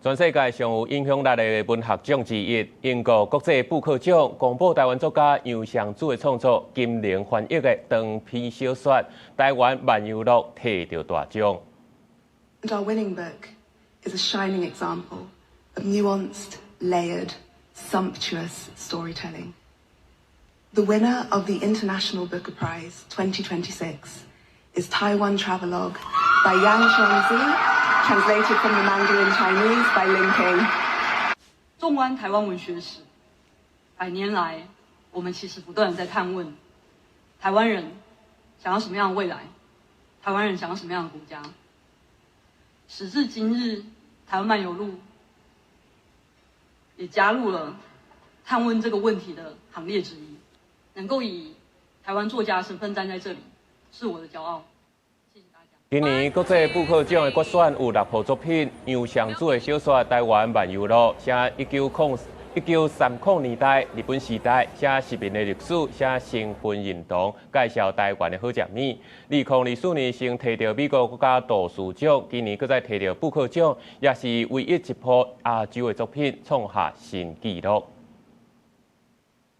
全世界上有影響力的文學獎之一，英國國際布克獎公布台灣作家楊尚祖的創作《金陵翻譯》的長篇小說《台灣漫遊錄》摕到大獎。And our winning book is a shining example of nuanced, layered, sumptuous storytelling. The winner of the International Booker Prize 2026 is Taiwan Travelogue by Yang Chuangzi, translated from the Mandarin Chinese by Lin Ping. 縱觀台灣文學史，100年來，我們其實不斷地在探問：台灣人想要什麼樣的未來？台灣人想要什麼樣的國家？時至今日，《台灣漫遊錄》也加入了探問這個問題的行列之一。能夠以台灣作家身份站在這裡，是我的驕傲。謝謝大家。今年國際布克獎的決選有6部作品，楊尚祖的小說《台灣漫遊錄》寫1930年代日本時代，寫殖民的歷史，寫身份認同，介紹台灣的好食物。2024年先摕到美國國家圖書獎，今年擱再摕到布克獎，也是唯一一部亞洲的作品創下新紀錄。